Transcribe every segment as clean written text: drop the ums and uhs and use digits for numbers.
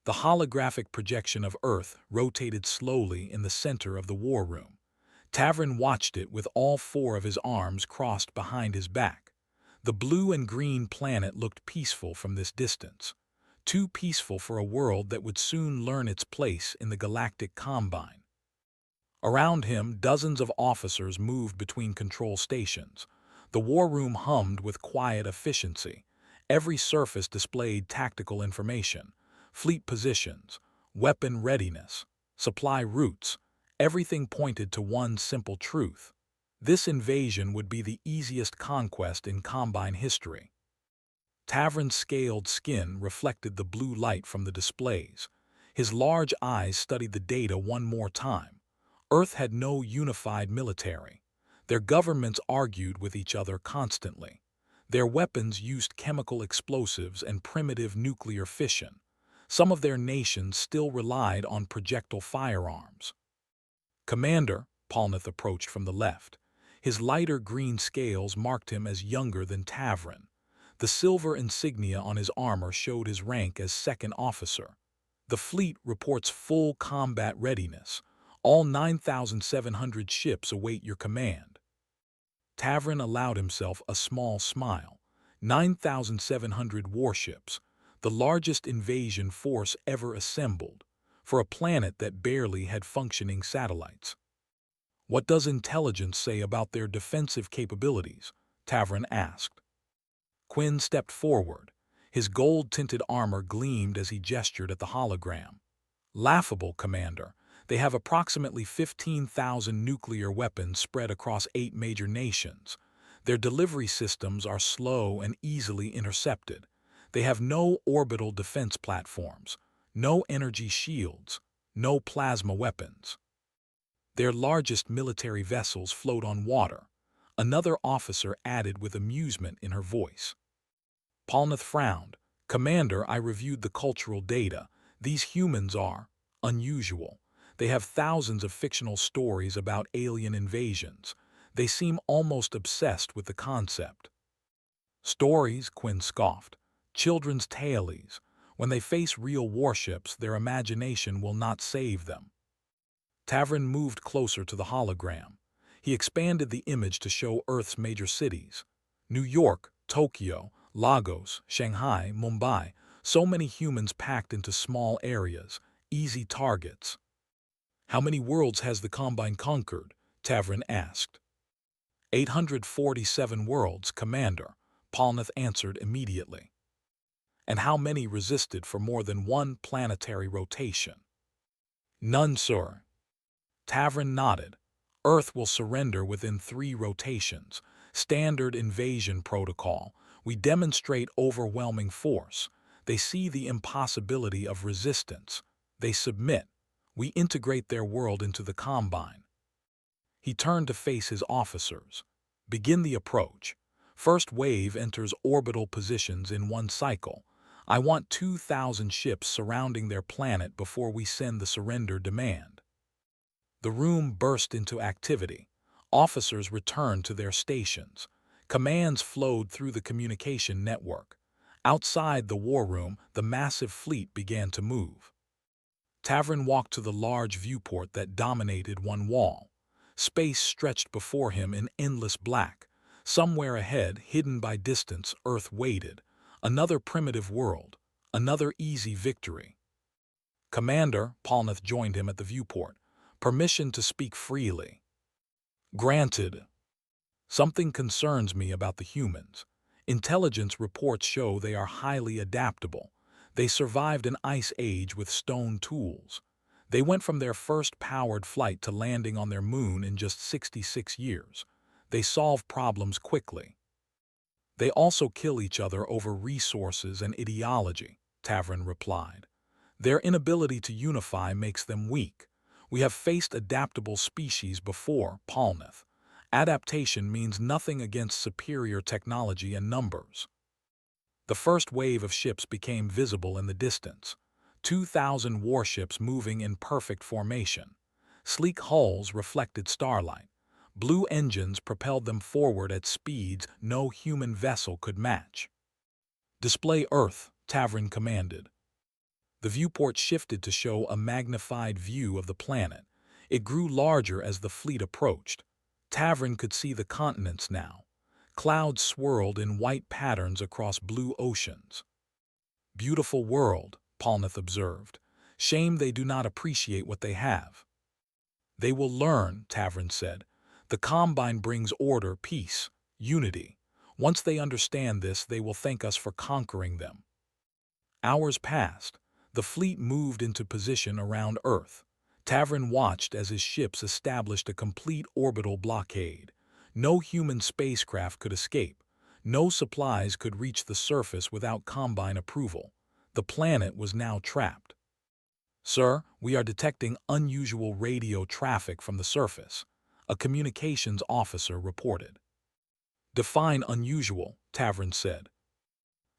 The holographic projection of Earth rotated slowly in the center of the war room. Tavern watched it with all four of his arms crossed behind his back. The blue and green planet looked peaceful from this distance, too peaceful for a world that would soon learn its place in the galactic combine. Around him, dozens of officers moved between control stations. The war room hummed with quiet efficiency. Every surface displayed tactical information, fleet positions, weapon readiness, supply routes. Everything pointed to one simple truth. This invasion would be the easiest conquest in Combine history. Tavern's scaled skin reflected the blue light from the displays. His large eyes studied the data one more time. Earth had no unified military. Their governments argued with each other constantly. Their weapons used chemical explosives and primitive nuclear fission. Some of their nations still relied on projectile firearms. Commander, Polnath approached from the left. His lighter green scales marked him as younger than Tavern. The silver insignia on his armor showed his rank as second officer. The fleet reports full combat readiness. All 9,700 ships await your command. Tavern allowed himself a small smile. 9,700 warships, the largest invasion force ever assembled, for a planet that barely had functioning satellites. What does intelligence say about their defensive capabilities? Tavern asked. Quinn stepped forward. His gold-tinted armor gleamed as he gestured at the hologram. Laughable, Commander. They have approximately 15,000 nuclear weapons spread across 8 major nations. Their delivery systems are slow and easily intercepted. They have no orbital defense platforms, no energy shields, no plasma weapons. Their largest military vessels float on water. Another officer added with amusement in her voice. Polnath frowned. Commander, I reviewed the cultural data. These humans are unusual. They have thousands of fictional stories about alien invasions. They seem almost obsessed with the concept. Stories, Quinn scoffed. Children's tales. When they face real warships, their imagination will not save them. Tavern moved closer to the hologram. He expanded the image to show Earth's major cities. New York, Tokyo, Lagos, Shanghai, Mumbai. So many humans packed into small areas, easy targets. How many worlds has the Combine conquered? Tavern asked. 847 worlds, Commander, Polnath answered immediately. And how many resisted for more than one planetary rotation? None, sir. Tavern nodded. Earth will surrender within 3 rotations. Standard invasion protocol. We demonstrate overwhelming force. They see the impossibility of resistance. They submit. We integrate their world into the Combine. He turned to face his officers. Begin the approach. First wave enters orbital positions in 1 cycle. I want 2,000 ships surrounding their planet before we send the surrender demand. The room burst into activity. Officers returned to their stations. Commands flowed through the communication network. Outside the war room, the massive fleet began to move. Tavern walked to the large viewport that dominated one wall. Space stretched before him in endless black. Somewhere ahead, hidden by distance, Earth waited. Another primitive world. Another easy victory. Commander, Polnath joined him at the viewport. Permission to speak freely. Granted. Something concerns me about the humans. Intelligence reports show they are highly adaptable. They survived an ice age with stone tools. They went from their first powered flight to landing on their moon in just 66 years. They solve problems quickly. They also kill each other over resources and ideology, Tavern replied. Their inability to unify makes them weak. We have faced adaptable species before, Polnath. Adaptation means nothing against superior technology and numbers. The first wave of ships became visible in the distance. 2,000 warships moving in perfect formation. Sleek hulls reflected starlight. Blue engines propelled them forward at speeds no human vessel could match. Display Earth, Tavern commanded. The viewport shifted to show a magnified view of the planet. It grew larger as the fleet approached. Tavern could see the continents now. Clouds swirled in white patterns across blue oceans. "Beautiful world," Polnath observed. "Shame they do not appreciate what they have." "They will learn," Tavern said. "The Combine brings order, peace, unity. Once they understand this, they will thank us for conquering them." Hours passed. The fleet moved into position around Earth. Tavern watched as his ships established a complete orbital blockade. No human spacecraft could escape. No supplies could reach the surface without Combine approval. The planet was now trapped. "Sir, we are detecting unusual radio traffic from the surface," a communications officer reported. "Define unusual," Tavern said.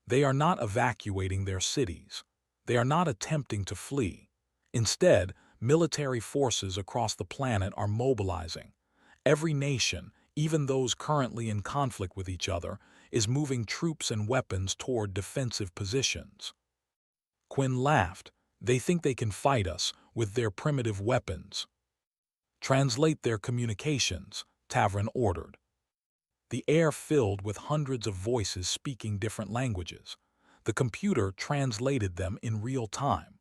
"They are not evacuating their cities. They are not attempting to flee. Instead, military forces across the planet are mobilizing. Every nation, even those currently in conflict with each other, is moving troops and weapons toward defensive positions." Quinn laughed. "They think they can fight us with their primitive weapons." "Translate their communications," Tavern ordered. The air filled with hundreds of voices speaking different languages. The computer translated them in real time.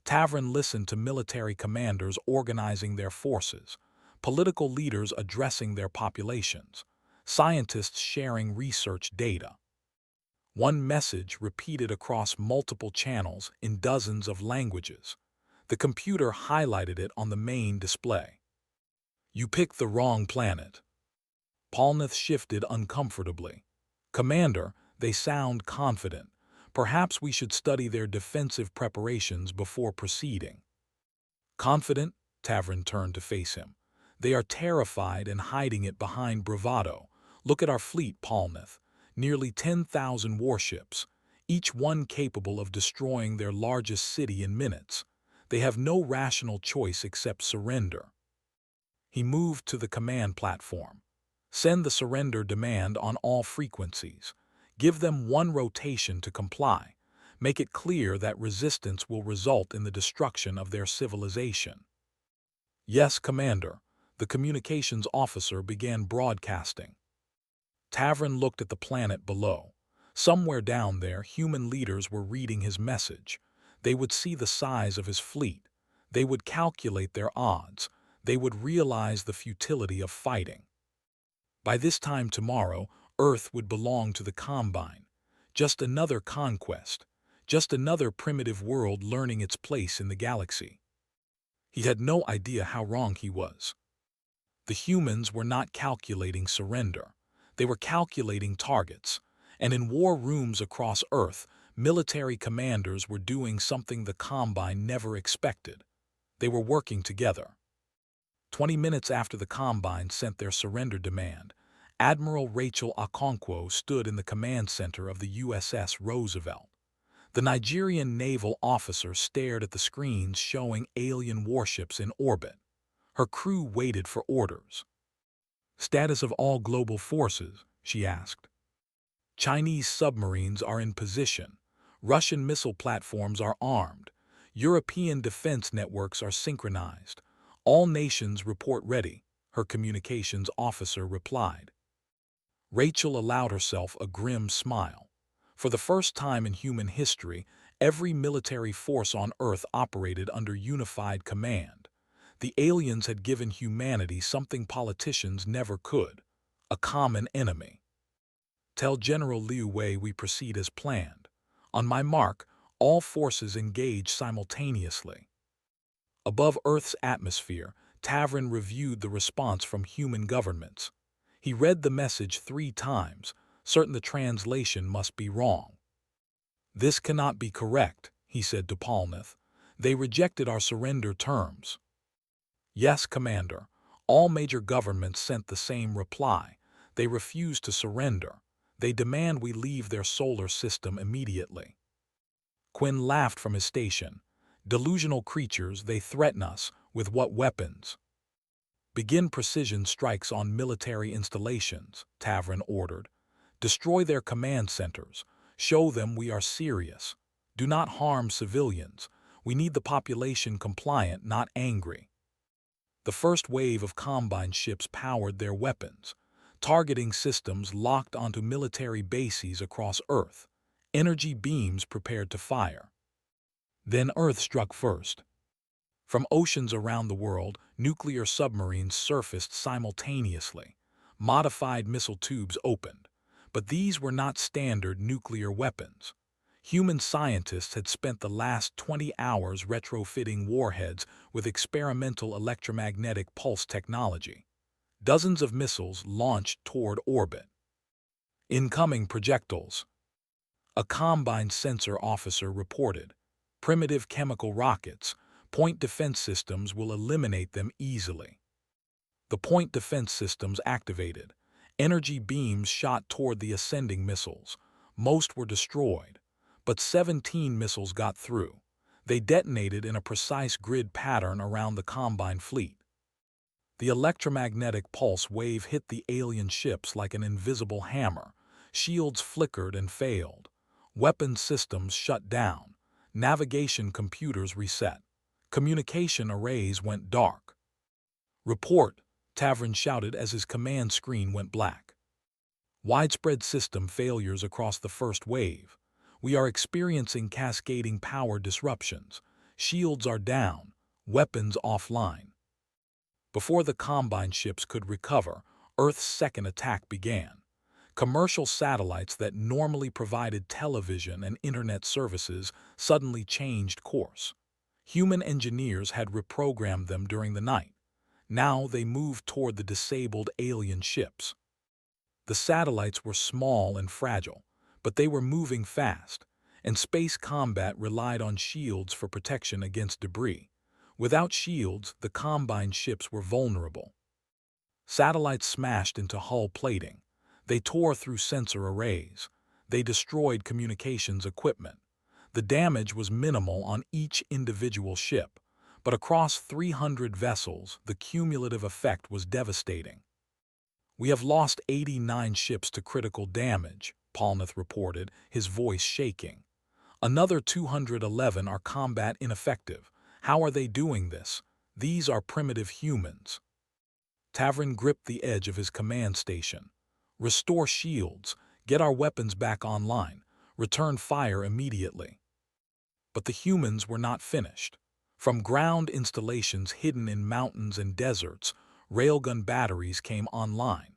Tavern listened to military commanders organizing their forces, political leaders addressing their populations, scientists sharing research data. One message repeated across multiple channels in dozens of languages. The computer highlighted it on the main display. "You picked the wrong planet." Polnath shifted uncomfortably. "Commander, they sound confident. Perhaps we should study their defensive preparations before proceeding." "Confident?" Tavern turned to face him. "They are terrified and hiding it behind bravado. Look at our fleet, Polnath. Nearly 10,000 warships, each one capable of destroying their largest city in minutes. They have no rational choice except surrender." He moved to the command platform. "Send the surrender demand on all frequencies. Give them one rotation to comply. Make it clear that resistance will result in the destruction of their civilization." "Yes, Commander." The communications officer began broadcasting. Tavern looked at the planet below. Somewhere down there, human leaders were reading his message. They would see the size of his fleet. They would calculate their odds. They would realize the futility of fighting. By this time tomorrow, Earth would belong to the Combine. Just another conquest. Just another primitive world learning its place in the galaxy. He had no idea how wrong he was. The humans were not calculating surrender. They were calculating targets. And in war rooms across Earth, military commanders were doing something the Combine never expected. They were working together. 20 minutes after the Combine sent their surrender demand, Admiral Rachel Okonkwo stood in the command center of the USS Roosevelt. The Nigerian naval officer stared at the screens showing alien warships in orbit. Her crew waited for orders. "Status of all global forces?" she asked. "Chinese submarines are in position. Russian missile platforms are armed. European defense networks are synchronized. All nations report ready," her communications officer replied. Rachel allowed herself a grim smile. For the first time in human history, every military force on Earth operated under unified command. The aliens had given humanity something politicians never could: a common enemy. "Tell General Liu Wei we proceed as planned. On my mark, all forces engage simultaneously." Above Earth's atmosphere, Tavern reviewed the response from human governments. He read the message 3 times, certain the translation must be wrong. "This cannot be correct," he said to Polnath. "They rejected our surrender terms." "Yes, Commander. All major governments sent the same reply. They refuse to surrender. They demand we leave their solar system immediately." Quinn laughed from his station. "Delusional creatures, they threaten us. With what weapons?" "Begin precision strikes on military installations," Tavern ordered. "Destroy their command centers. Show them we are serious. Do not harm civilians. We need the population compliant, not angry. The first wave of Combine ships powered their weapons, targeting systems locked onto military bases across Earth. Energy beams prepared to fire. Then Earth struck first. From oceans around the world, nuclear submarines surfaced simultaneously. Modified missile tubes opened. But these were not standard nuclear weapons. Human scientists had spent the last 20 hours retrofitting warheads with experimental electromagnetic pulse technology. Dozens of missiles launched toward orbit. Incoming projectiles. A Combine sensor officer reported. Primitive chemical rockets. Point defense systems will eliminate them easily. The point defense systems activated. Energy beams shot toward the ascending missiles. Most were destroyed, but 17 missiles got through. They detonated in a precise grid pattern around the Combine fleet. The electromagnetic pulse wave hit the alien ships like an invisible hammer. Shields flickered and failed. Weapons systems shut down. Navigation computers reset. Communication arrays went dark. "Report," Tavern shouted as his command screen went black. "Widespread system failures across the first wave. We are experiencing cascading power disruptions. Shields are down, weapons offline." Before the Combine ships could recover, Earth's second attack began. Commercial satellites that normally provided television and internet services suddenly changed course. Human engineers had reprogrammed them during the night. Now they moved toward the disabled alien ships. The satellites were small and fragile, but they were moving fast, and space combat relied on shields for protection against debris. Without shields, the Combine ships were vulnerable. Satellites smashed into hull plating. They tore through sensor arrays. They destroyed communications equipment. The damage was minimal on each individual ship, but across 300 vessels, the cumulative effect was devastating. "We have lost 89 ships to critical damage," Polnath reported, his voice shaking. "Another 211 are combat ineffective. How are they doing this? These are primitive humans." Tavern gripped the edge of his command station. "Restore shields. Get our weapons back online. Return fire immediately." But the humans were not finished. From ground installations hidden in mountains and deserts, railgun batteries came online.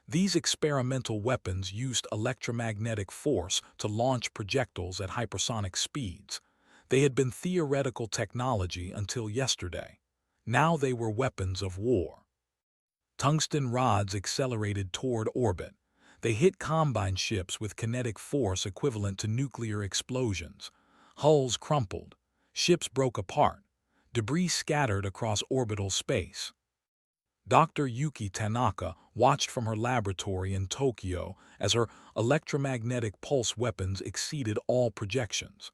These experimental weapons used electromagnetic force to launch projectiles at hypersonic speeds. They had been theoretical technology until yesterday. Now they were weapons of war. Tungsten rods accelerated toward orbit. They hit Combine ships with kinetic force equivalent to nuclear explosions. Hulls crumpled. Ships broke apart. Debris scattered across orbital space. Dr. Yuki Tanaka watched from her laboratory in Tokyo as her electromagnetic pulse weapons exceeded all projections.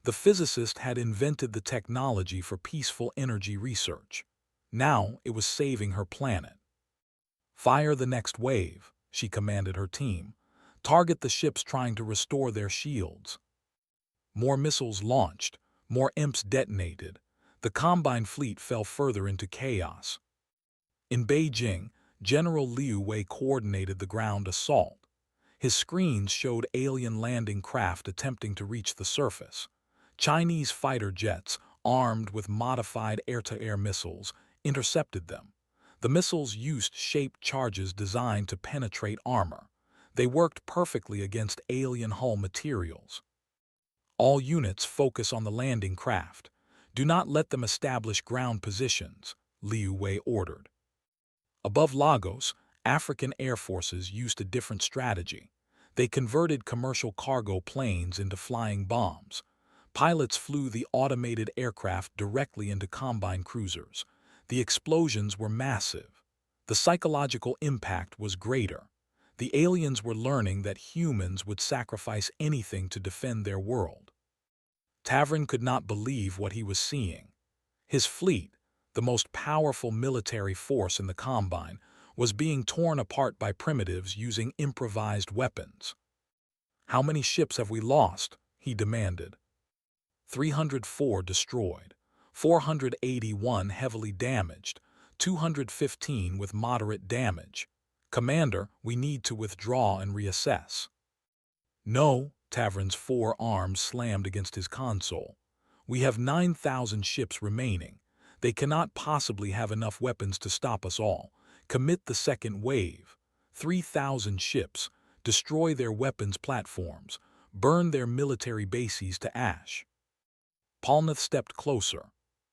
The physicist had invented the technology for peaceful energy research. Now it was saving her planet. "Fire the next wave," she commanded her team. "Target the ships trying to restore their shields." More missiles launched. More imps detonated. The Combine fleet fell further into chaos. In Beijing, General Liu Wei coordinated the ground assault. His screens showed alien landing craft attempting to reach the surface. Chinese fighter jets, armed with modified air-to-air missiles, intercepted them. The missiles used shaped charges designed to penetrate armor. They worked perfectly against alien hull materials. "All units focus on the landing craft. Do not let them establish ground positions," Liu Wei ordered. Above Lagos, African air forces used a different strategy. They converted commercial cargo planes into flying bombs. Pilots flew the automated aircraft directly into Combine cruisers. The explosions were massive. The psychological impact was greater. The aliens were learning that humans would sacrifice anything to defend their world. Tavern could not believe what he was seeing. His fleet, the most powerful military force in the Combine, was being torn apart by primitives using improvised weapons. "How many ships have we lost?" he demanded. 304 destroyed, 481 heavily damaged, 215 with moderate damage. Commander, we need to withdraw and reassess. No, Tavern's forearms slammed against his console. We have 9,000 ships remaining. They cannot possibly have enough weapons to stop us all. Commit the second wave. 3,000 ships. Destroy their weapons platforms. Burn their military bases to ash. Polnath stepped closer.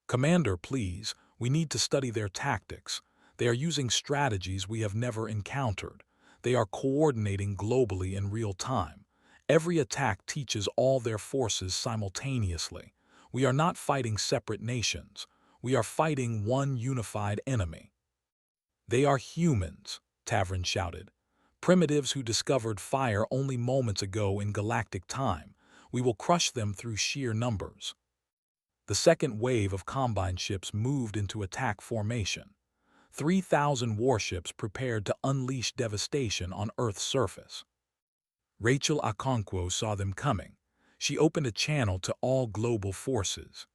Commander, please, we need to study their tactics. They are using strategies we have never encountered. They are coordinating globally in real time. Every attack teaches all their forces simultaneously. We are not fighting separate nations. We are fighting one unified enemy. They are humans, Tavern shouted. Primitives who discovered fire only moments ago in galactic time. We will crush them through sheer numbers. The second wave of Combine ships moved into attack formation. 3,000 warships prepared to unleash devastation on Earth's surface. Rachel Okonkwo saw them coming. She opened a channel to all global forces.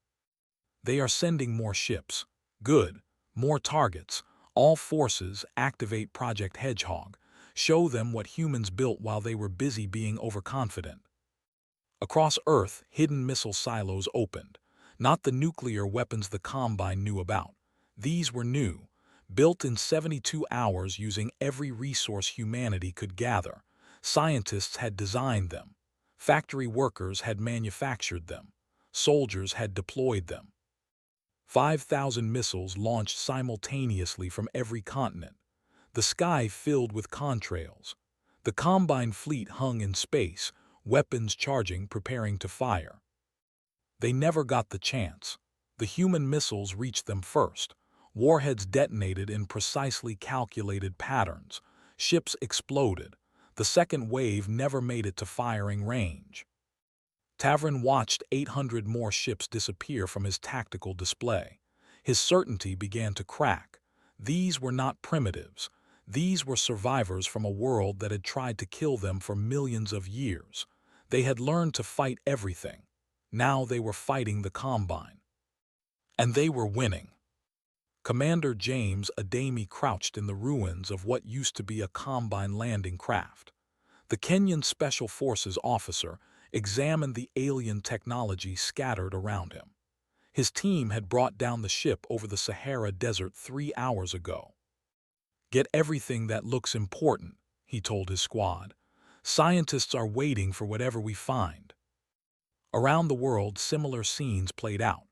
They are sending more ships. Good. More targets. All forces activate Project Hedgehog. Show them what humans built while they were busy being overconfident. Across Earth, hidden missile silos opened. Not the nuclear weapons the Combine knew about. These were new, built in 72 hours using every resource humanity could gather. Scientists had designed them. Factory workers had manufactured them. Soldiers had deployed them. 5,000 missiles launched simultaneously from every continent. The sky filled with contrails. The Combine fleet hung in space, weapons charging, preparing to fire. They never got the chance. The human missiles reached them first. Warheads detonated in precisely calculated patterns. Ships exploded. The second wave never made it to firing range. Tavern watched 800 more ships disappear from his tactical display. His certainty began to crack. These were not primitives. These were survivors from a world that had tried to kill them for millions of years. They had learned to fight everything. Now they were fighting the Combine. And they were winning. Commander James Adami crouched in the ruins of what used to be a Combine landing craft. The Kenyan Special Forces officer examined the alien technology scattered around him. His team had brought down the ship over the Sahara Desert 3 hours ago. Get everything that looks important, he told his squad. Scientists are waiting for whatever we find. Around the world, similar scenes played out.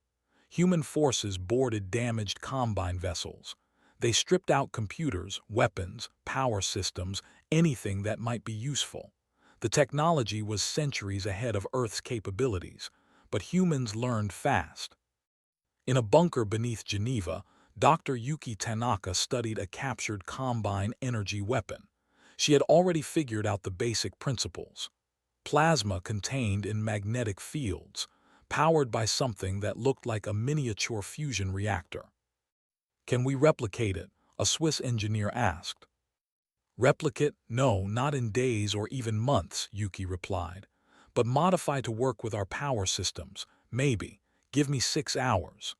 Human forces boarded damaged Combine vessels. They stripped out computers, weapons, power systems, anything that might be useful. The technology was centuries ahead of Earth's capabilities, but humans learned fast. In a bunker beneath Geneva, Dr. Yuki Tanaka studied a captured Combine energy weapon. She had already figured out the basic principles. Plasma contained in magnetic fields, powered by something that looked like a miniature fusion reactor. Can we replicate it? A Swiss engineer asked. Replicate? No, not in days or even months, Yuki replied. But modify to work with our power systems. Maybe. Give me 6 hours.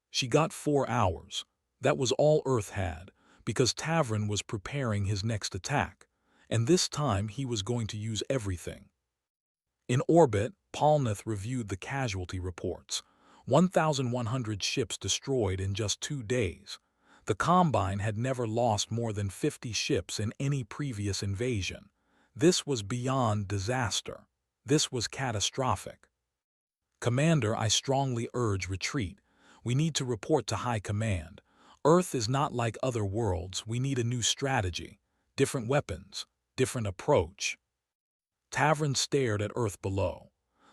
She got 4 hours. That was all Earth had, because Tavern was preparing his next attack, and this time he was going to use everything. In orbit, Polnath reviewed the casualty reports. 1,100 ships destroyed in just 2 days. The Combine had never lost more than 50 ships in any previous invasion. This was beyond disaster. This was catastrophic. Commander, I strongly urge retreat. We need to report to High Command. Earth is not like other worlds. We need a new strategy. Different weapons. Different approach. Tavern stared at Earth below.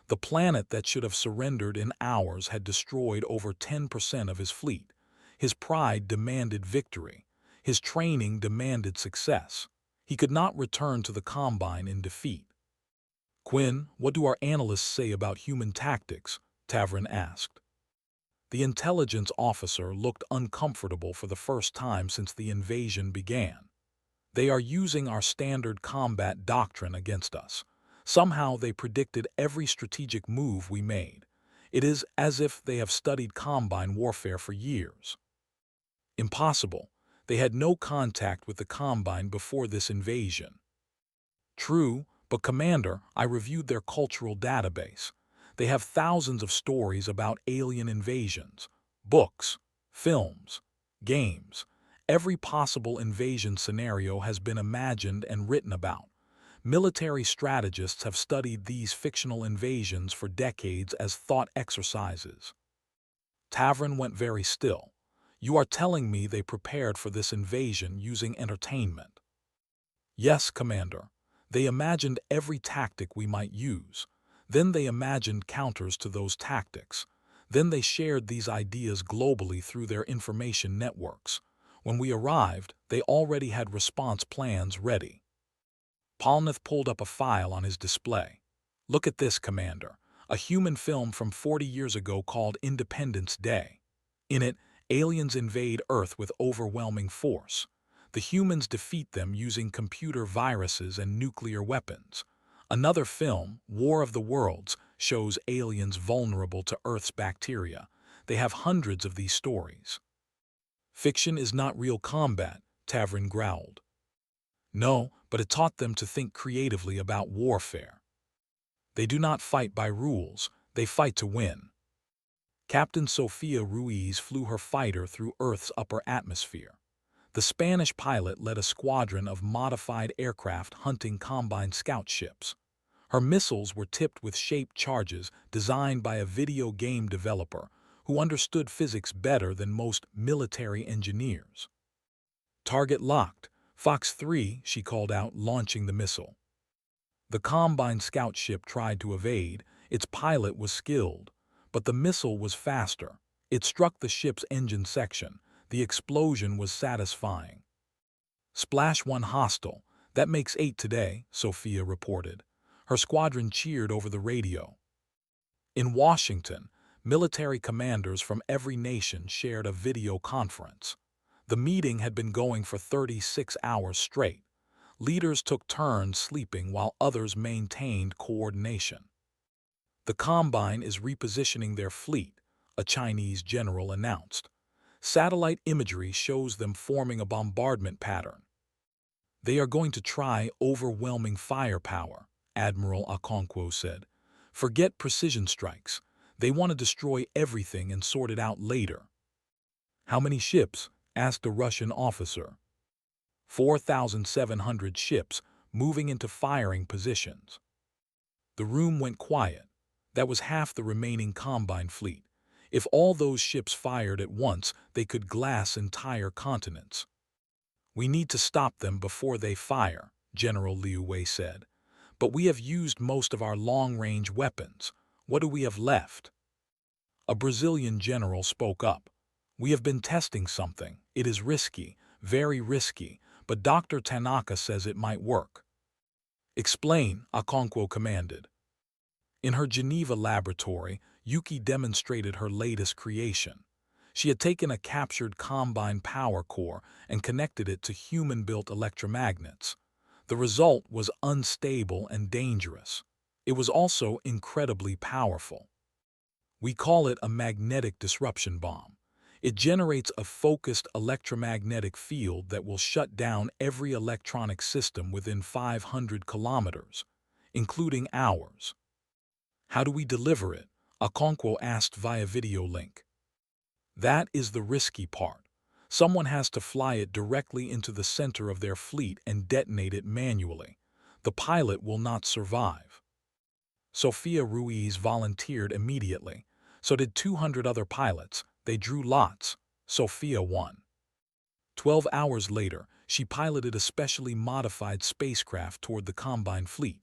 The planet that should have surrendered in hours had destroyed over 10% of his fleet. His pride demanded victory. His training demanded success. He could not return to the Combine in defeat. Quinn, what do our analysts say about human tactics? Tavern asked. The intelligence officer looked uncomfortable for the first time since the invasion began. They are using our standard combat doctrine against us. Somehow they predicted every strategic move we made. It is as if they have studied Combine warfare for years. Impossible. They had no contact with the Combine before this invasion. True, but Commander, I reviewed their cultural database. They have thousands of stories about alien invasions, books, films, games. Every possible invasion scenario has been imagined and written about. Military strategists have studied these fictional invasions for decades as thought exercises. Tavern went very still. You are telling me they prepared for this invasion using entertainment? Yes, Commander. They imagined every tactic we might use. Then they imagined counters to those tactics. Then they shared these ideas globally through their information networks. When we arrived, they already had response plans ready. Polnath pulled up a file on his display. Look at this, Commander. A human film from 40 years ago called Independence Day. In it, aliens invade Earth with overwhelming force. The humans defeat them using computer viruses and nuclear weapons. Another film, War of the Worlds, shows aliens vulnerable to Earth's bacteria. They have hundreds of these stories. Fiction is not real combat, Tavern growled. No, but it taught them to think creatively about warfare. They do not fight by rules, they fight to win. Captain Sofia Ruiz flew her fighter through Earth's upper atmosphere. The Spanish pilot led a squadron of modified aircraft hunting Combine scout ships. Her missiles were tipped with shaped charges designed by a video game developer who understood physics better than most military engineers. Target locked. Fox 3, she called out, launching the missile. The Combine scout ship tried to evade. Its pilot was skilled, but the missile was faster. It struck the ship's engine section. The explosion was satisfying. Splash 1 hostile. That makes 8 today, Sophia reported. Her squadron cheered over the radio. In Washington, military commanders from every nation shared a video conference. The meeting had been going for 36 hours straight. Leaders took turns sleeping while others maintained coordination. The Combine is repositioning their fleet, a Chinese general announced. Satellite imagery shows them forming a bombardment pattern. They are going to try overwhelming firepower, Admiral Okonkwo said. Forget precision strikes. They want to destroy everything and sort it out later. How many ships? Asked a Russian officer. 4,700 ships moving into firing positions. The room went quiet. That was half the remaining Combine fleet. If all those ships fired at once, they could glass entire continents. We need to stop them before they fire, General Liu Wei said. But we have used most of our long-range weapons. What do we have left? A Brazilian general spoke up. We have been testing something. It is risky, very risky, but Dr. Tanaka says it might work. Explain, Okonkwo commanded. In her Geneva laboratory, Yuki demonstrated her latest creation. She had taken a captured Combine power core and connected it to human-built electromagnets. The result was unstable and dangerous. It was also incredibly powerful. We call it a magnetic disruption bomb. It generates a focused electromagnetic field that will shut down every electronic system within 500 kilometers, including ours. How do we deliver it? Okonkwo asked via video link. That is the risky part. Someone has to fly it directly into the center of their fleet and detonate it manually. The pilot will not survive. Sofia Ruiz volunteered immediately. So did 200 other pilots. They drew lots. Sofia won. 12 hours later, she piloted a specially modified spacecraft toward the Combine fleet.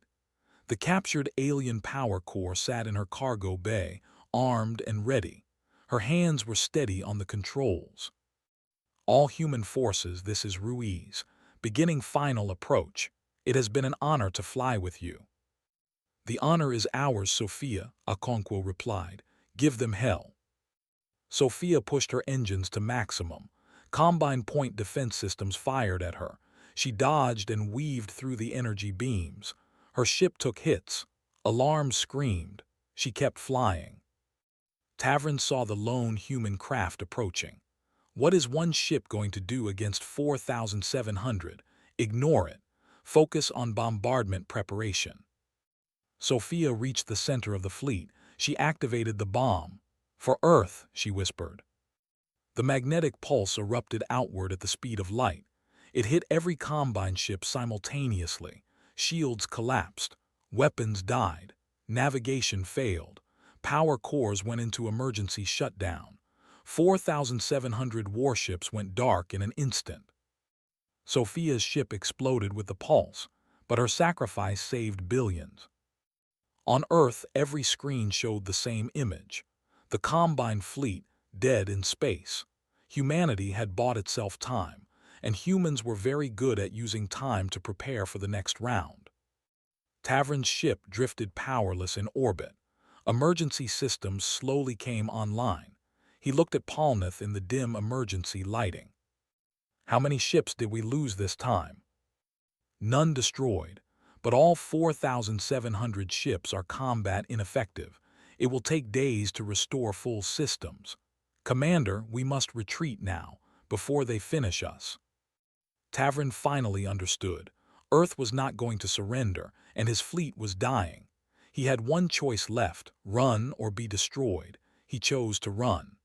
The captured alien power core sat in her cargo bay, armed and ready. Her hands were steady on the controls. All human forces, this is Ruiz. Beginning final approach. It has been an honor to fly with you. The honor is ours, Sophia, Okonkwo replied. Give them hell. Sophia pushed her engines to maximum. Combine point defense systems fired at her. She dodged and weaved through the energy beams. Her ship took hits. Alarms screamed. She kept flying. Tavern saw the lone human craft approaching. What is one ship going to do against 4,700? Ignore it. Focus on bombardment preparation. Sophia reached the center of the fleet. She activated the bomb. For Earth, she whispered. The magnetic pulse erupted outward at the speed of light. It hit every Combine ship simultaneously. Shields collapsed. Weapons died. Navigation failed. Power cores went into emergency shutdown. 4,700 warships went dark in an instant. Sophia's ship exploded with the pulse, but her sacrifice saved billions. On Earth, every screen showed the same image. The Combine fleet, dead in space. Humanity had bought itself time, and humans were very good at using time to prepare for the next round. Tavern's ship drifted powerless in orbit. Emergency systems slowly came online. He looked at Polnath in the dim emergency lighting. How many ships did we lose this time? None destroyed, but all 4,700 ships are combat ineffective. It will take days to restore full systems. Commander, we must retreat now, before they finish us. Tavern finally understood. Earth was not going to surrender, and his fleet was dying. He had one choice left, run or be destroyed. He chose to run.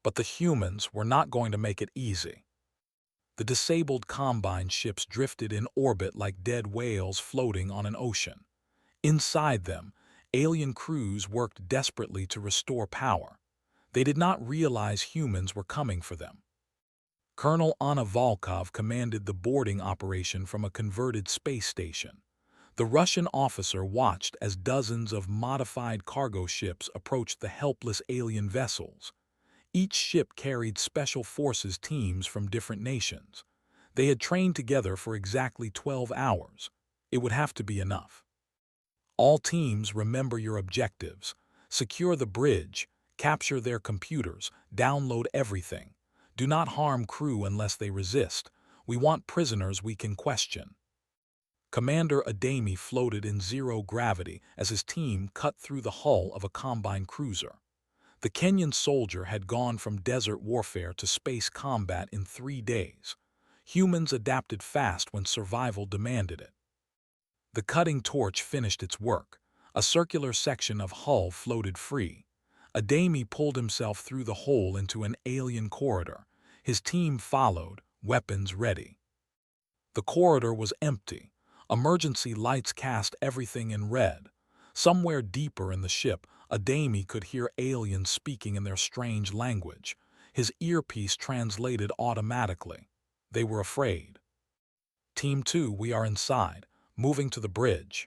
But the humans were not going to make it easy. The disabled Combine ships drifted in orbit like dead whales floating on an ocean. Inside them, alien crews worked desperately to restore power. They did not realize humans were coming for them. Colonel Anna Volkov commanded the boarding operation from a converted space station. The Russian officer watched as dozens of modified cargo ships approached the helpless alien vessels. Each ship carried special forces teams from different nations. They had trained together for exactly 12 hours. It would have to be enough. All teams, remember your objectives. Secure the bridge, capture their computers, download everything. Do not harm crew unless they resist. We want prisoners we can question. Commander Adami floated in zero gravity as his team cut through the hull of a Combine cruiser. The Kenyan soldier had gone from desert warfare to space combat in 3 days. Humans adapted fast when survival demanded it. The cutting torch finished its work. A circular section of hull floated free. Adami pulled himself through the hole into an alien corridor. His team followed, weapons ready. The corridor was empty. Emergency lights cast everything in red. Somewhere deeper in the ship, Adami could hear aliens speaking in their strange language. His earpiece translated automatically. They were afraid. Team 2, we are inside, moving to the bridge.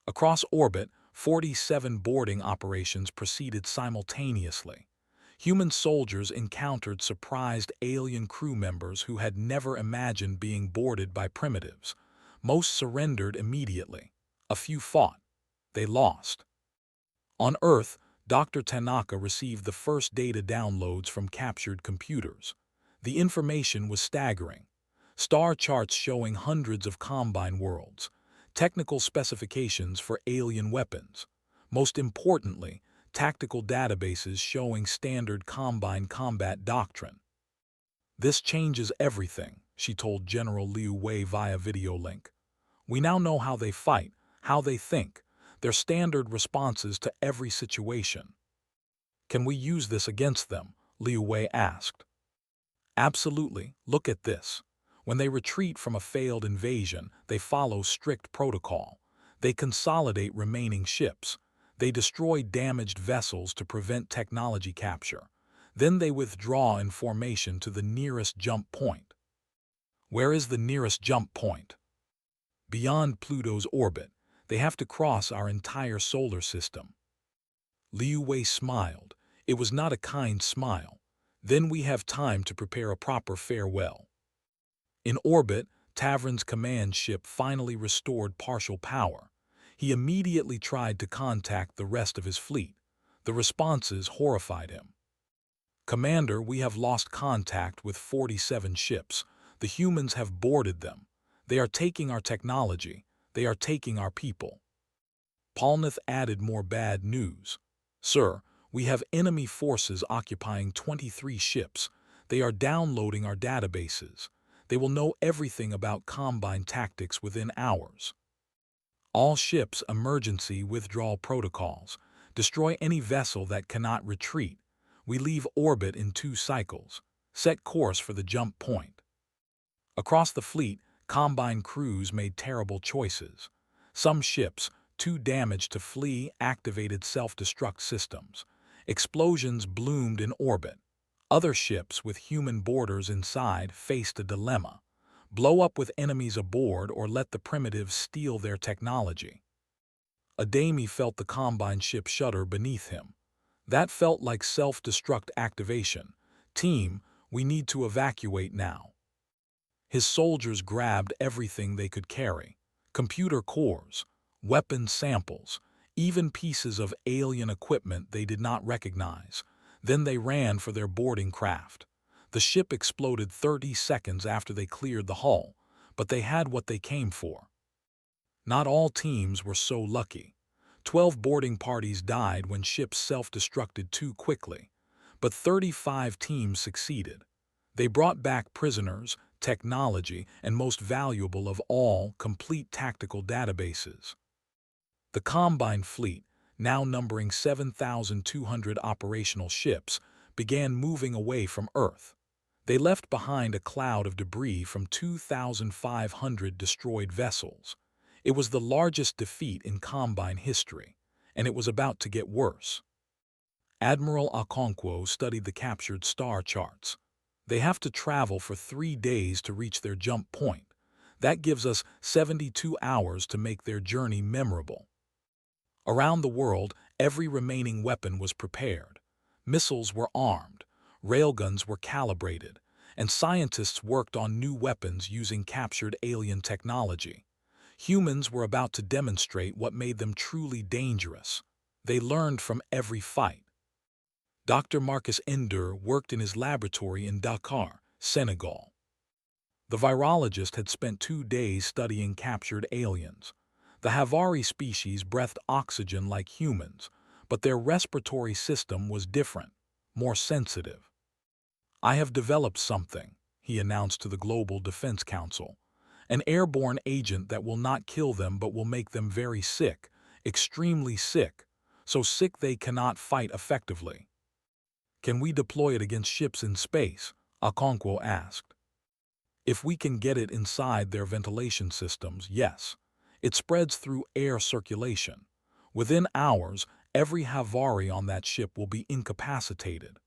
Across orbit, 47 boarding operations proceeded simultaneously. Human soldiers encountered surprised alien crew members who had never imagined being boarded by primitives. Most surrendered immediately. A few fought. They lost. On Earth, Dr. Tanaka received the first data downloads from captured computers. The information was staggering. Star charts showing hundreds of Combine worlds. Technical specifications for alien weapons. Most importantly, tactical databases showing standard Combine combat doctrine. This changes everything, she told General Liu Wei via video link. We now know how they fight, how they think, their standard responses to every situation. Can we use this against them? Liu Wei asked. Absolutely, look at this. When they retreat from a failed invasion, they follow strict protocol. They consolidate remaining ships. They destroy damaged vessels to prevent technology capture. Then they withdraw in formation to the nearest jump point. Where is the nearest jump point? Beyond Pluto's orbit. They have to cross our entire solar system. Liu Wei smiled. It was not a kind smile. Then we have time to prepare a proper farewell. In orbit, Tavern's command ship finally restored partial power. He immediately tried to contact the rest of his fleet. The responses horrified him. Commander, we have lost contact with 47 ships. The humans have boarded them. They are taking our technology. They are taking our people. Polnath added more bad news. Sir, We have enemy forces occupying 23 ships. They are downloading our databases. They will know everything about Combine tactics within hours. All ships emergency withdrawal protocols. Destroy any vessel that cannot retreat. We leave orbit in 2 cycles. Set course for the jump point. Across the fleet, Combine crews made terrible choices. Some ships, too damaged to flee, activated self-destruct systems. Explosions bloomed in orbit. Other ships with human boarders inside faced a dilemma: blow up with enemies aboard or let the primitives steal their technology. Adami felt the Combine ship shudder beneath him. That felt like self-destruct activation. Team, we need to evacuate now. His soldiers grabbed everything they could carry: computer cores, weapon samples, even pieces of alien equipment they did not recognize. Then they ran for their boarding craft. The ship exploded 30 seconds after they cleared the hull, but they had what they came for. Not all teams were so lucky. 12 boarding parties died when ships self-destructed too quickly, but 35 teams succeeded. They brought back prisoners, technology, and most valuable of all, complete tactical databases. The Combine fleet, now numbering 7,200 operational ships, began moving away from Earth. They left behind a cloud of debris from 2,500 destroyed vessels. It was the largest defeat in Combine history, and it was about to get worse. Admiral Okonkwo studied the captured star charts. They have to travel for 3 days to reach their jump point. That gives us 72 hours to make their journey memorable. Around the world, every remaining weapon was prepared. Missiles were armed, railguns were calibrated, and scientists worked on new weapons using captured alien technology. Humans were about to demonstrate what made them truly dangerous. They learned from every fight. Dr. Marcus Ender worked in his laboratory in Dakar, Senegal. The virologist had spent 2 days studying captured aliens. The Havari species breathed oxygen like humans, but their respiratory system was different, more sensitive. "I have developed something," he announced to the Global Defense Council. "An airborne agent that will not kill them but will make them very sick, extremely sick, so sick they cannot fight effectively." "Can we deploy it against ships in space?" Okonkwo asked. "If we can get it inside their ventilation systems, yes. It spreads through air circulation. Within hours, every Havari on that ship will be incapacitated."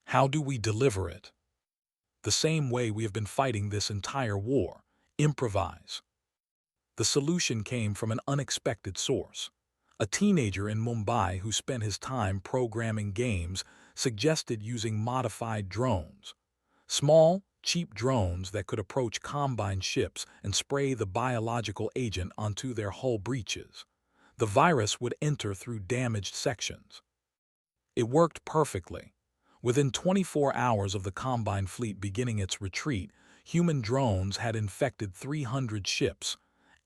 "How do we deliver it?" "The same way we have been fighting this entire war. Improvise." The solution came from an unexpected source. A teenager in Mumbai who spent his time programming games suggested using modified drones. Small, cheap drones that could approach Combine ships and spray the biological agent onto their hull breaches. The virus would enter through damaged sections. It worked perfectly. Within 24 hours of the Combine fleet beginning its retreat, human drones had infected 300 ships.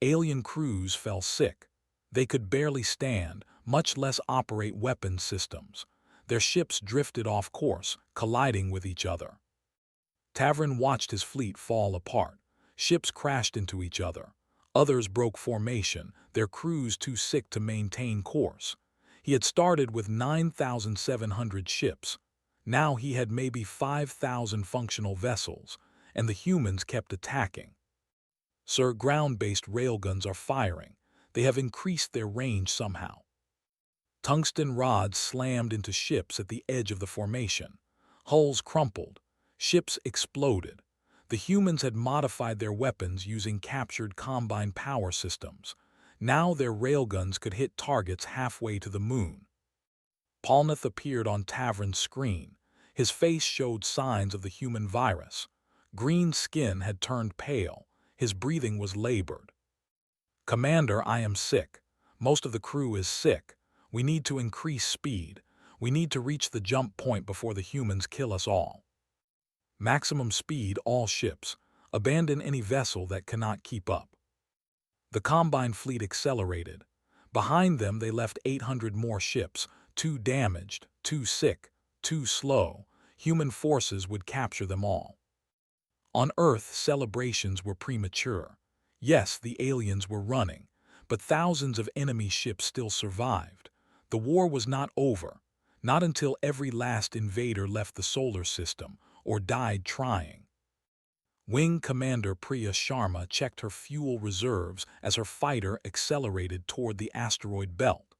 Alien crews fell sick. They could barely stand, much less operate weapon systems. Their ships drifted off course, colliding with each other. Tavern watched his fleet fall apart. Ships crashed into each other. Others broke formation, their crews too sick to maintain course. He had started with 9,700 ships. Now he had maybe 5,000 functional vessels, and the humans kept attacking. "Sir, ground-based railguns are firing. They have increased their range somehow." Tungsten rods slammed into ships at the edge of the formation. Hulls crumpled. Ships exploded. The humans had modified their weapons using captured Combine power systems. Now their railguns could hit targets halfway to the moon. Palnath appeared on Tavern's screen. His face showed signs of the human virus. Green skin had turned pale. His breathing was labored. "Commander, I am sick. Most of the crew is sick. We need to increase speed. We need to reach the jump point before the humans kill us all." "Maximum speed, all ships. Abandon any vessel that cannot keep up." The Combine fleet accelerated. Behind them they left 800 more ships, too damaged, too sick, too slow. Human forces would capture them all. On Earth, celebrations were premature. Yes, the aliens were running, but thousands of enemy ships still survived. The war was not over, not until every last invader left the solar system or died trying. Wing Commander Priya Sharma checked her fuel reserves as her fighter accelerated toward the asteroid belt.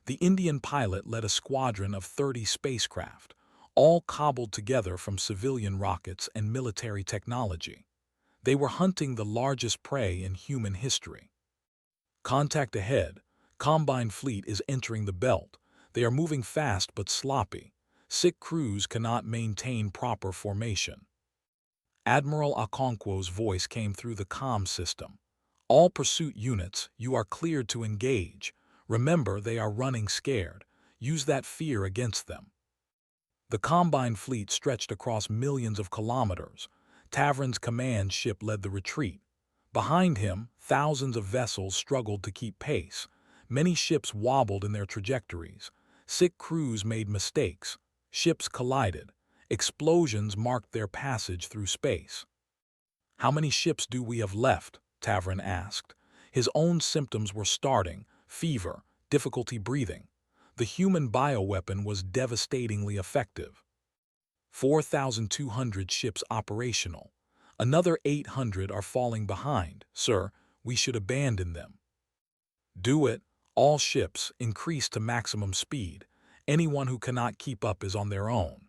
The Indian pilot led a squadron of 30 spacecraft, all cobbled together from civilian rockets and military technology. They were hunting the largest prey in human history. Contact ahead. Combine fleet is entering the belt. They are moving fast but sloppy. Sick crews cannot maintain proper formation. Admiral Okonkwo's voice came through the comm system. All pursuit units, you are cleared to engage. Remember, they are running scared. Use that fear against them. The Combine fleet stretched across millions of kilometers. Tavern's command ship led the retreat. Behind him, thousands of vessels struggled to keep pace. Many ships wobbled in their trajectories. Sick crews made mistakes. Ships collided. Explosions marked their passage through space. "How many ships do we have left?" Tavern asked. His own symptoms were starting: fever, difficulty breathing. The human bioweapon was devastatingly effective. 4,200 ships operational. Another 800 are falling behind. Sir, we should abandon them. Do it. All ships, increase to maximum speed. Anyone who cannot keep up is on their own.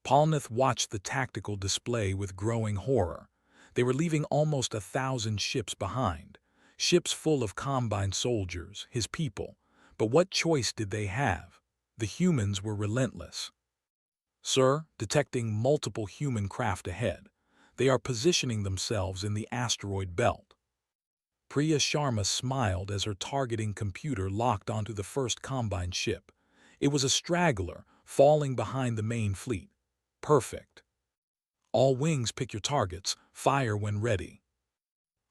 Palnath watched the tactical display with growing horror. They were leaving almost 1,000 ships behind. Ships full of Combine soldiers, his people. But what choice did they have? The humans were relentless. Sir, detecting multiple human craft ahead. They are positioning themselves in the asteroid belt. Priya Sharma smiled as her targeting computer locked onto the first Combine ship. It was a straggler, falling behind the main fleet. Perfect. All wings, pick your targets. Fire when ready.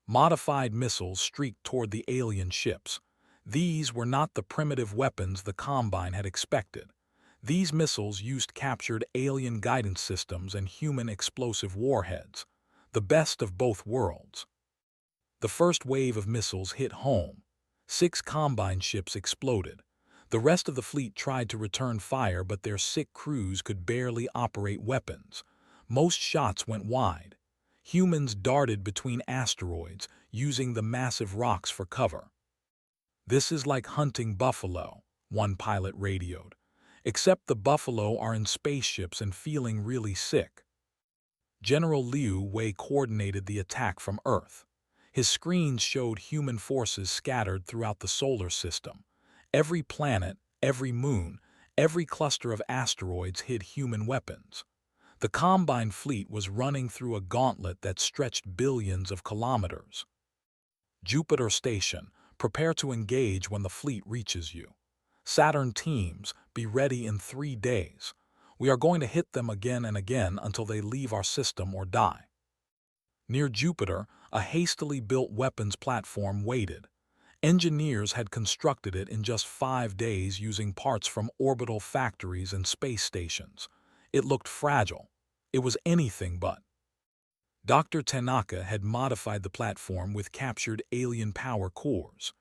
Modified missiles streaked toward the alien ships. These were not the primitive weapons the Combine had expected. These missiles used captured alien guidance systems and human explosive warheads, the best of both worlds. The first wave of missiles hit home. 6 Combine ships exploded. The rest of the fleet tried to return fire, but their sick crews could barely operate weapons. Most shots went wide. Humans darted between asteroids, using the massive rocks for cover. "This is like hunting buffalo," one pilot radioed. "Except the buffalo are in spaceships and feeling really sick." General Liu Wei coordinated the attack from Earth. His screens showed human forces scattered throughout the solar system. Every planet, every moon, every cluster of asteroids hid human weapons. The Combine fleet was running through a gauntlet that stretched billions of kilometers. Jupiter Station, prepare to engage when the fleet reaches you. Saturn teams, be ready in 3 days. We are going to hit them again and again until they leave our system or die. Near Jupiter, a hastily built weapons platform waited. Engineers had constructed it in just 5 days using parts from orbital factories and space stations. It looked fragile. It was anything but. Dr. Tanaka had modified the platform with captured alien power cores.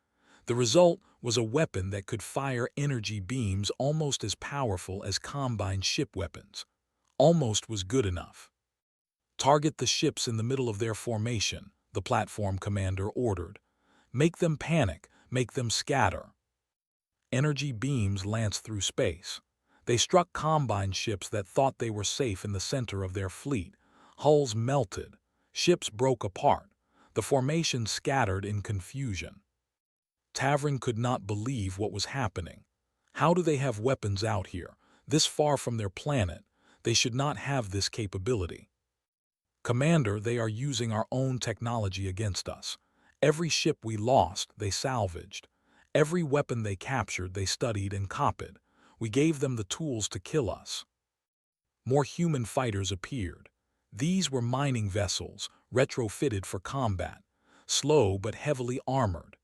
The result was a weapon that could fire energy beams almost as powerful as Combine ship weapons. Almost was good enough. "Target the ships in the middle of their formation," the platform commander ordered. "Make them panic, make them scatter." Energy beams lanced through space. They struck Combine ships that thought they were safe in the center of their fleet. Hulls melted. Ships broke apart. The formation scattered in confusion. Tavern could not believe what was happening. How do they have weapons out here, this far from their planet? They should not have this capability. "Commander, they are using our own technology against us. Every ship we lost, they salvaged. Every weapon they captured, they studied and copied. We gave them the tools to kill us." More human fighters appeared. These were mining vessels, retrofitted for combat. Slow but heavily armored.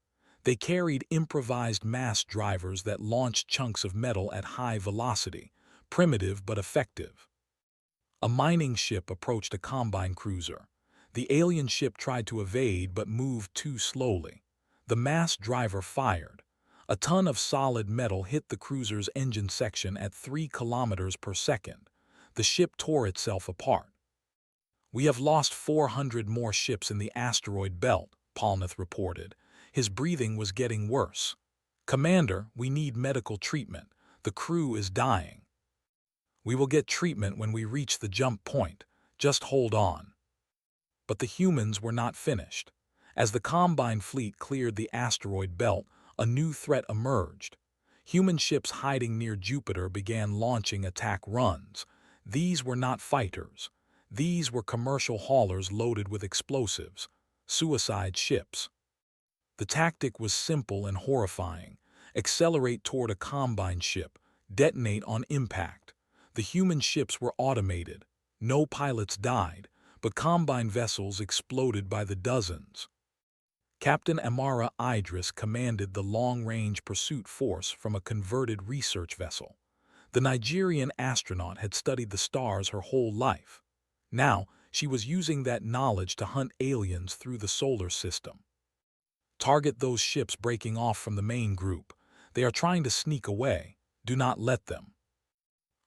They carried improvised mass drivers that launched chunks of metal at high velocity, primitive but effective. A mining ship approached a combine cruiser. The alien ship tried to evade but moved too slowly. The mass driver fired. A ton of solid metal hit the cruiser's engine section at 3 kilometers per second. The ship tore itself apart. "We have lost 400 more ships in the asteroid belt," Polnath reported. His breathing was getting worse. "Commander, we need medical treatment. The crew is dying." "We will get treatment when we reach the jump point. Just hold on." But the humans were not finished. As the Combine fleet cleared the asteroid belt, a new threat emerged. Human ships hiding near Jupiter began launching attack runs. These were not fighters. These were commercial haulers loaded with explosives, suicide ships. The tactic was simple and horrifying. Accelerate toward a Combine ship, detonate on impact. The human ships were automated. No pilots died, but Combine vessels exploded by the dozens. Captain Amara Idris commanded the long-range pursuit force from a converted research vessel. The Nigerian astronaut had studied the stars her whole life. Now, she was using that knowledge to hunt aliens through the solar system. "Target those ships breaking off from the main group. They are trying to sneak away. Do not let them."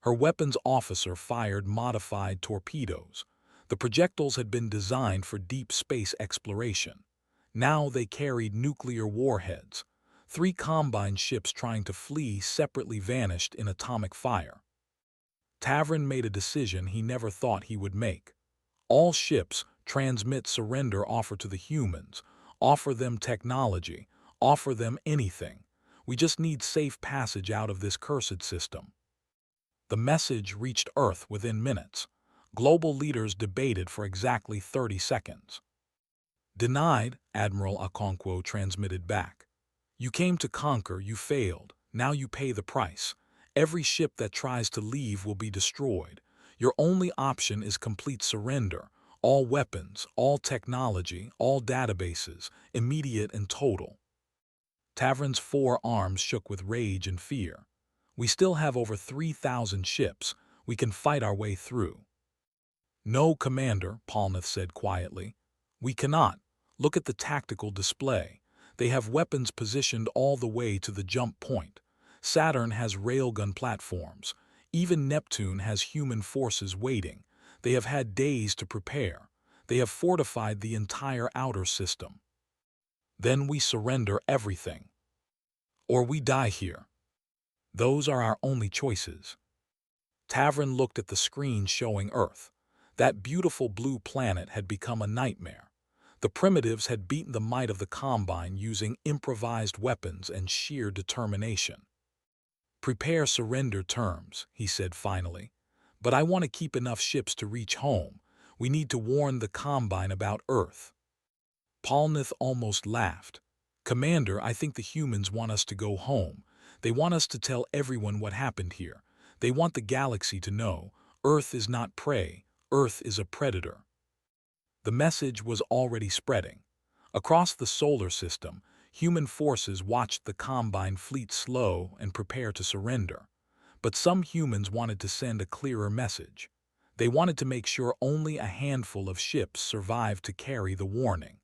Her weapons officer fired modified torpedoes. The projectiles had been designed for deep space exploration. Now they carried nuclear warheads. 3 Combine ships trying to flee separately vanished in atomic fire. Tavern made a decision he never thought he would make. "All ships, transmit surrender offer to the humans. Offer them technology. Offer them anything. We just need safe passage out of this cursed system." The message reached Earth within minutes. Global leaders debated for exactly 30 seconds. "Denied," Admiral Okonkwo transmitted back. "You came to conquer, you failed. Now you pay the price. Every ship that tries to leave will be destroyed. Your only option is complete surrender. All weapons, all technology, all databases, immediate and total." Tavern's 4 arms shook with rage and fear. "We still have over 3,000 ships. We can fight our way through." "No, Commander," Polnath said quietly. "We cannot. Look at the tactical display. They have weapons positioned all the way to the jump point. Saturn has railgun platforms. Even Neptune has human forces waiting. They have had days to prepare. They have fortified the entire outer system. Then we surrender everything. Or we die here. Those are our only choices." Tavern looked at the screen showing Earth. That beautiful blue planet had become a nightmare. The primitives had beaten the might of the Combine using improvised weapons and sheer determination. "Prepare surrender terms," he said finally. "But I want to keep enough ships to reach home. We need to warn the Combine about Earth." Polnath almost laughed. "Commander, I think the humans want us to go home. They want us to tell everyone what happened here. They want the galaxy to know Earth is not prey, Earth is a predator." The message was already spreading. Across the solar system, human forces watched the Combine fleet slow and prepare to surrender. But some humans wanted to send a clearer message. They wanted to make sure only a handful of ships survived to carry the warning.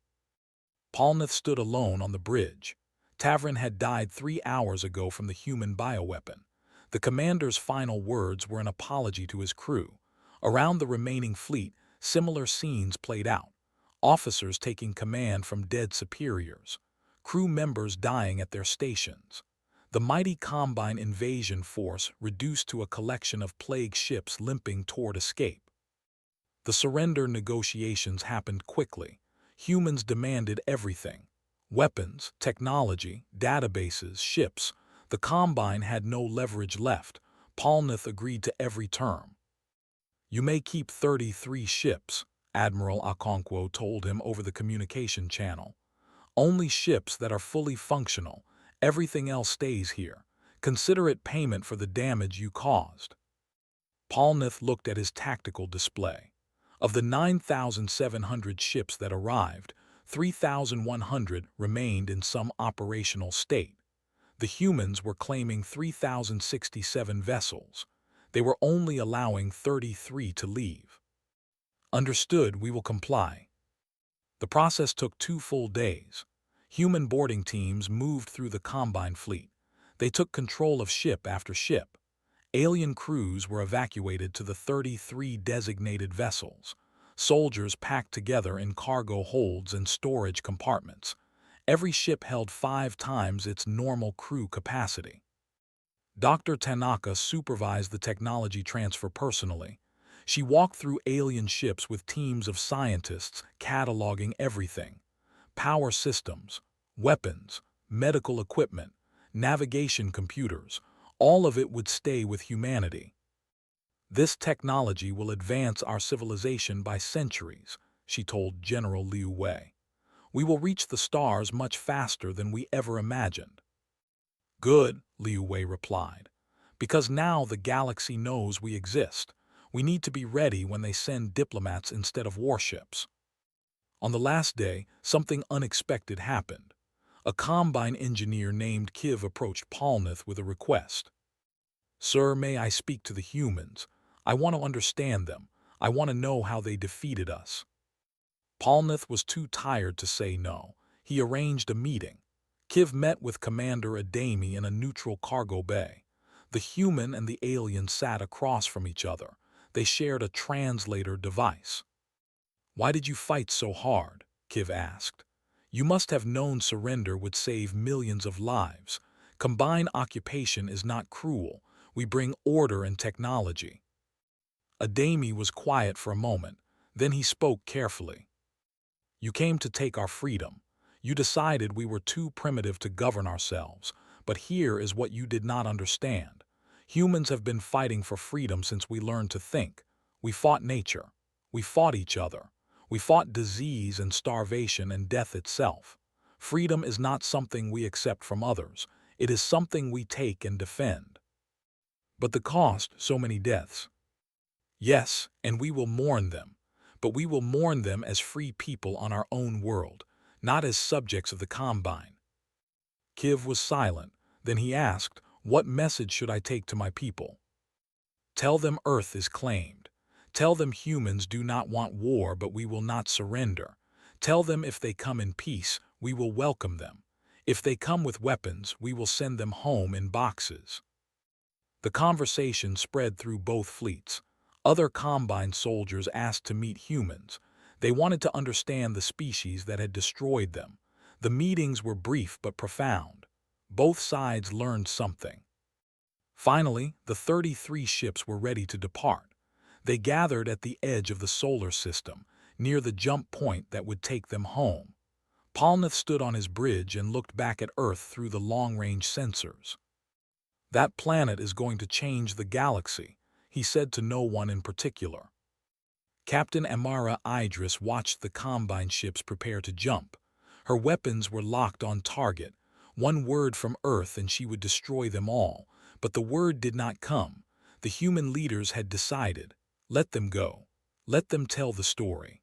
Polnath stood alone on the bridge. Tavern had died 3 hours ago from the human bioweapon. The commander's final words were an apology to his crew. Around the remaining fleet, similar scenes played out. Officers taking command from dead superiors. Crew members dying at their stations. The mighty Combine invasion force reduced to a collection of plague ships limping toward escape. The surrender negotiations happened quickly. Humans demanded everything. Weapons, technology, databases, ships. The Combine had no leverage left. Polnath agreed to every term. "You may keep 33 ships," Admiral Okonkwo told him over the communication channel. "Only ships that are fully functional. Everything else stays here. Consider it payment for the damage you caused." Polnath looked at his tactical display. Of the 9,700 ships that arrived, 3,100 remained in some operational state. The humans were claiming 3,067 vessels. They were only allowing 33 to leave. Understood, we will comply. The process took 2 full days. Human boarding teams moved through the Combine fleet. They took control of ship after ship. Alien crews were evacuated to the 33 designated vessels. Soldiers packed together in cargo holds and storage compartments. Every ship held 5 times its normal crew capacity. Dr. Tanaka supervised the technology transfer personally. She walked through alien ships with teams of scientists cataloging everything: power systems, weapons, medical equipment, navigation computers. All of it would stay with humanity. "This technology will advance our civilization by centuries," she told General Liu Wei. "We will reach the stars much faster than we ever imagined." "Good," Liu Wei replied, "because now the galaxy knows we exist. We need to be ready when they send diplomats instead of warships." On the last day, something unexpected happened. A Combine engineer named Kiv approached Palnath with a request. "Sir, may I speak to the humans? I want to understand them. I want to know how they defeated us." Palnath was too tired to say no. He arranged a meeting. Kiv met with Commander Adami in a neutral cargo bay. The human and the alien sat across from each other. They shared a translator device. "Why did you fight so hard?" Kiv asked. "You must have known surrender would save millions of lives. Combined occupation is not cruel. We bring order and technology." Adami was quiet for a moment. Then he spoke carefully. "You came to take our freedom. You decided we were too primitive to govern ourselves. But here is what you did not understand. Humans have been fighting for freedom since we learned to think. We fought nature. We fought each other. We fought disease and starvation and death itself. Freedom is not something we accept from others. It is something we take and defend. But the cost, so many deaths. Yes, and we will mourn them. But we will mourn them as free people on our own world, not as subjects of the Combine." Kiv was silent. Then he asked, "What message should I take to my people?" "Tell them Earth is claimed. Tell them humans do not want war, but we will not surrender. Tell them if they come in peace, we will welcome them. If they come with weapons, we will send them home in boxes." The conversation spread through both fleets. Other Combine soldiers asked to meet humans. They wanted to understand the species that had destroyed them. The meetings were brief but profound. Both sides learned something. Finally, the 33 ships were ready to depart. They gathered at the edge of the solar system, near the jump point that would take them home. Palnath stood on his bridge and looked back at Earth through the long-range sensors. "That planet is going to change the galaxy," he said to no one in particular. Captain Amara Idris watched the Combine ships prepare to jump. Her weapons were locked on target. One word from Earth and she would destroy them all. But the word did not come. The human leaders had decided. Let them go. Let them tell the story.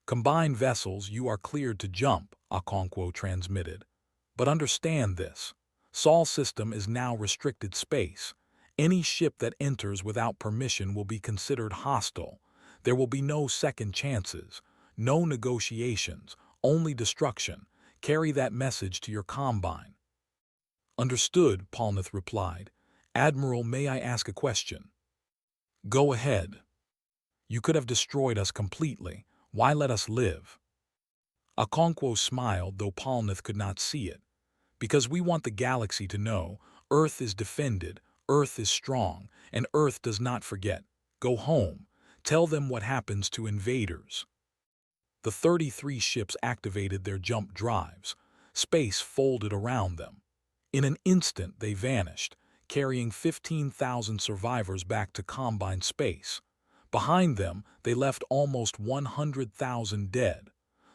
"Combined vessels, you are cleared to jump," Okonkwo transmitted. "But understand this. Sol system is now restricted space. Any ship that enters without permission will be considered hostile. There will be no second chances, no negotiations, only destruction. Carry that message to your Combine." "Understood," Palnath replied. "Admiral, may I ask a question?" "Go ahead." "You could have destroyed us completely. Why let us live?" Okonkwo smiled, though Palnath could not see it. "Because we want the galaxy to know Earth is defended, Earth is strong, and Earth does not forget. Go home. Tell them what happens to invaders." The 33 ships activated their jump drives. Space folded around them. In an instant they vanished, carrying 15,000 survivors back to Combine space. Behind them, they left almost 100,000 dead.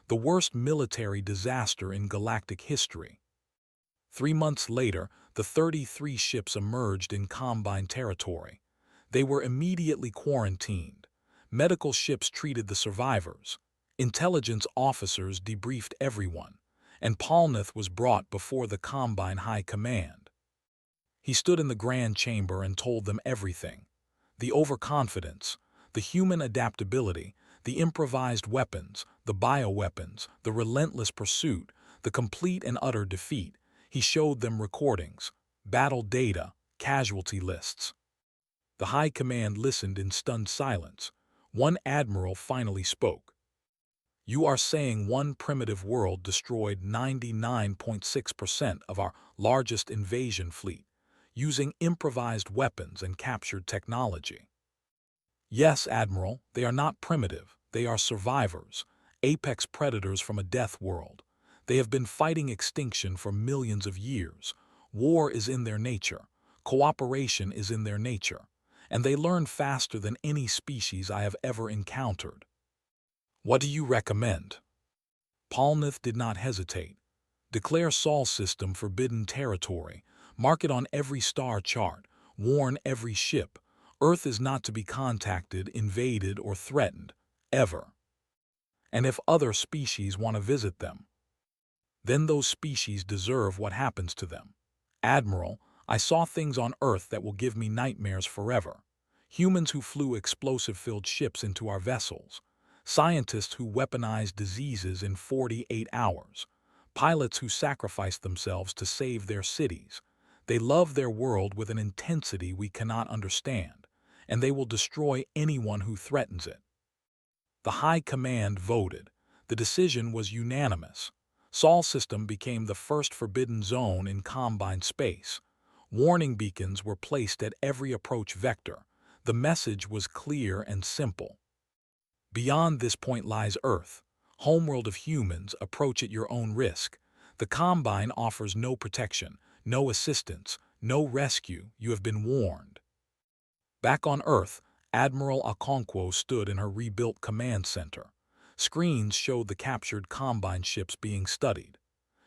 The worst military disaster in galactic history. 3 months later, the 33 ships emerged in Combine territory. They were immediately quarantined. Medical ships treated the survivors. Intelligence officers debriefed everyone, and Palnath was brought before the Combine High Command. He stood in the Grand Chamber and told them everything: the overconfidence, the human adaptability, the improvised weapons, the bioweapons, the relentless pursuit, the complete and utter defeat. He showed them recordings, battle data, casualty lists. The High Command listened in stunned silence. One admiral finally spoke. "You are saying one primitive world destroyed 99.6% of our largest invasion fleet, using improvised weapons and captured technology?" "Yes, Admiral, they are not primitive. They are survivors, apex predators from a death world. They have been fighting extinction for millions of years. War is in their nature. Cooperation is in their nature. And they learn faster than any species I have ever encountered. What do you recommend?" Palnath did not hesitate. "Declare Sol System forbidden territory. Mark it on every star chart. Warn every ship. Earth is not to be contacted, invaded, or threatened, ever. And if other species want to visit them, then those species deserve what happens to them. Admiral, I saw things on Earth that will give me nightmares forever. Humans who flew explosive-filled ships into our vessels. Scientists who weaponized diseases in 48 hours. Pilots who sacrificed themselves to save their cities. They love their world with an intensity we cannot understand, and they will destroy anyone who threatens it." The High Command voted. The decision was unanimous. Sol System became the first forbidden zone in Combine space. Warning beacons were placed at every approach vector. The message was clear and simple. Beyond this point lies Earth, homeworld of humans. Approach at your own risk. The Combine offers no protection, no assistance, no rescue. You have been warned. Back on Earth, Admiral Okonkwo stood in her rebuilt command center. Screens showed the captured Combine ships being studied.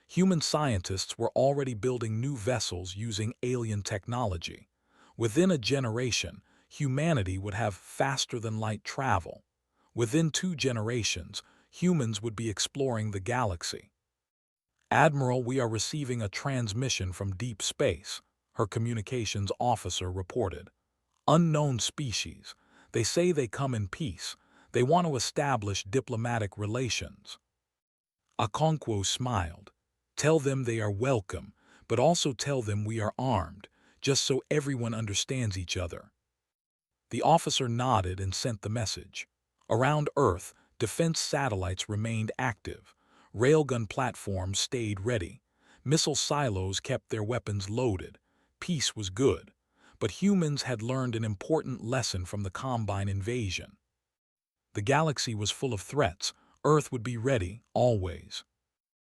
Human scientists were already building new vessels using alien technology. Within a generation, humanity would have faster-than-light travel. Within 2 generations, humans would be exploring the galaxy. "Admiral, we are receiving a transmission from deep space," her communications officer reported. "Unknown species. They say they come in peace. They want to establish diplomatic relations." Okonkwo smiled. "Tell them they are welcome, but also tell them we are armed, just so everyone understands each other." The officer nodded and sent the message. Around Earth, defense satellites remained active. Railgun platforms stayed ready. Missile silos kept their weapons loaded. Peace was good. But humans had learned an important lesson from the Combine invasion. The galaxy was full of threats. Earth would be ready, always.